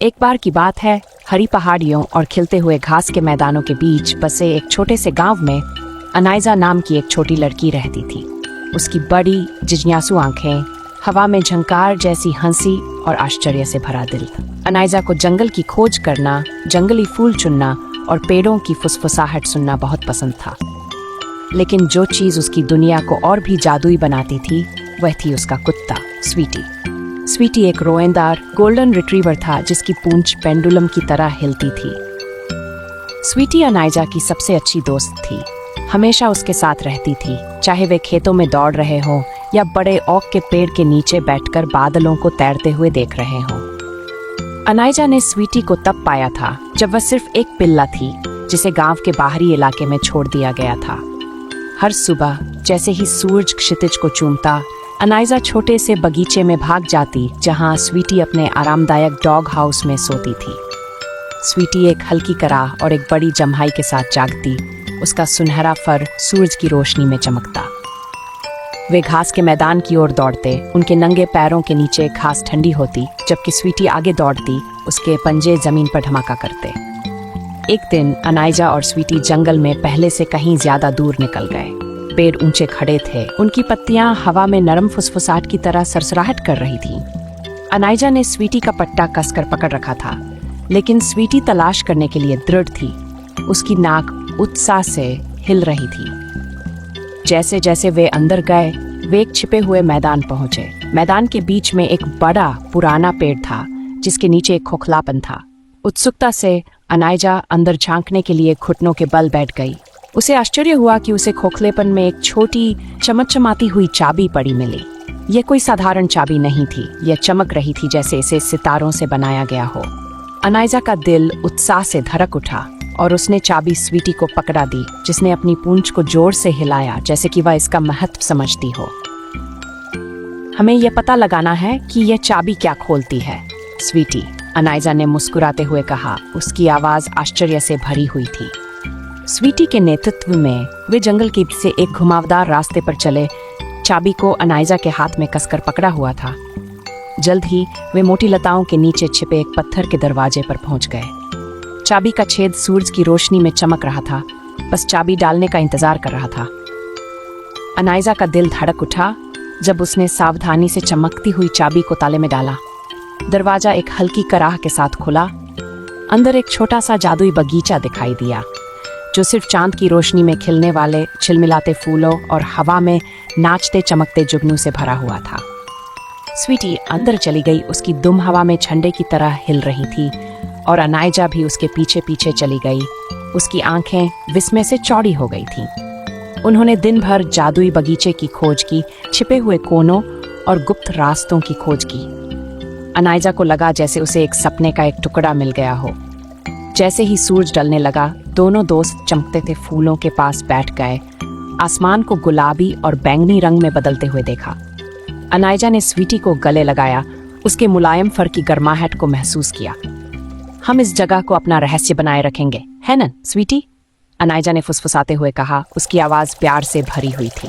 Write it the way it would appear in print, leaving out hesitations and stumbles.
एक बार की बात है, हरी पहाड़ियों और खिलते हुए घास के मैदानों के बीच बसे एक छोटे से गांव में अनाइजा नाम की एक छोटी लड़की रहती थी। उसकी बड़ी जिज्ञासु आंखें, हवा में झंकार जैसी हंसी और आश्चर्य से भरा दिल। अनाइजा को जंगल की खोज करना, जंगली फूल चुनना और पेड़ों की फुसफुसाहट सुनना बहुत पसंद था। लेकिन जो चीज उसकी दुनिया को और भी जादुई बनाती थी वह थी उसका कुत्ता स्वीटी। स्वीटी एक रोएंदार गोल्डन रिट्रीवर था जिसकी पूंछ पेंडुलम की तरह हिलती थी। स्वीटी अनाइजा की सबसे अच्छी दोस्त थी। हमेशा उसके साथ रहती थी, चाहे वे खेतों में दौड़ रहे हों या बड़े ओक के पेड़ के नीचे बैठकर बादलों को तैरते हुए देख रहे हों। अनाइजा ने स्वीटी को तब पाया था जब वह सिर्फ एक पिल्ला थी जिसे गांव के बाहरी इलाके में छोड़ दिया गया था। हर सुबह जैसे ही सूरज क्षितिज को चूमता, अनाइजा छोटे से बगीचे में भाग जाती जहां स्वीटी अपने आरामदायक डॉग हाउस में सोती थी। स्वीटी एक हल्की कराह और एक बड़ी जम्हाई के साथ जागती, उसका सुनहरा फर सूरज की रोशनी में चमकता। वे घास के मैदान की ओर दौड़ते, उनके नंगे पैरों के नीचे घास ठंडी होती, जबकि स्वीटी आगे दौड़ती, उसके पंजे जमीन पर धमाका करते। एक दिन अनाइजा और स्वीटी जंगल में पहले से कहीं ज्यादा दूर निकल गए। पेड़ ऊंचे खड़े थे, उनकी पत्तियां हवा में नरम फुसफुसाहट की तरह सरसराहट कर रही थीं। अनाइजा ने स्वीटी का पट्टा कसकर पकड़ रखा था, लेकिन स्वीटी तलाश करने के लिए दृढ़ थी। उसकी नाक उत्साह से हिल रही थी। जैसे जैसे वे अंदर गए, वे एक छिपे हुए मैदान पहुंचे। मैदान के बीच में एक बड़ा पुराना पेड़ था जिसके नीचे एक खोखलापन था। उत्सुकता से अनाइजा अंदर झांकने के लिए घुटनों के बल बैठ गई। उसे आश्चर्य हुआ कि उसे खोखलेपन में एक छोटी चमचमाती हुई चाबी पड़ी मिली। यह कोई साधारण चाबी नहीं थी, यह चमक रही थी जैसे इसे सितारों से बनाया गया हो। अनाइजा का दिल उत्साह से धड़क उठा और उसने चाबी स्वीटी को पकड़ा दी, जिसने अपनी पूंछ को जोर से हिलाया जैसे कि वह इसका महत्व समझती हो। हमें यह पता लगाना है कि यह चाबी क्या खोलती है, स्वीटी, अनाइजा ने मुस्कुराते हुए कहा। उसकी आवाज आश्चर्य से भरी हुई थी। स्वीटी के नेतृत्व में वे जंगल के से एक घुमावदार रास्ते पर चले। चाबी को अनाइजा के हाथ में कसकर पकड़ा हुआ था। जल्द ही वे मोटी लताओं के नीचे छिपे एक पत्थर के दरवाजे पर पहुंच गए। चाबी का छेद सूरज की रोशनी में चमक रहा था, बस चाबी डालने का इंतजार कर रहा था। अनाइजा का दिल धड़क उठा जब उसने सावधानी से चमकती हुई चाबी को ताले में डाला। दरवाजा एक हल्की कराह के साथ खुला। अंदर एक छोटा सा जादुई बगीचा दिखाई दिया जो सिर्फ चांद की रोशनी में खिलने वाले छिलमिलाते फूलों और हवा में नाचते चमकते जुगनू से भरा हुआ था। स्वीटी अंदर चली गई, उसकी दुम हवा में झंडे की तरह हिल रही थी और अनाइजा भी उसके पीछे पीछे चली गई। उसकी आंखें विस्मय से चौड़ी हो गई थीं। उन्होंने दिन भर जादुई बगीचे की खोज की, छिपे हुए कोनों और गुप्त रास्तों की खोज की। अनाइजा को लगा जैसे उसे एक सपने का एक टुकड़ा मिल गया हो। जैसे ही सूरज ढलने लगा, दोनों दोस्त चमकते थे फूलों के पास बैठ गए। आसमान को गुलाबी और बैंगनी रंग में बदलते हुए देखा। अनाइजा ने स्वीटी को गले लगाया, उसके मुलायम फर की गर्माहट को महसूस किया। हम इस जगह को अपना रहस्य बनाए रखेंगे, है ना स्वीटी? अनाइजा ने फुसफुसाते हुए कहा। उसकी आवाज प्यार से भरी हुई थी।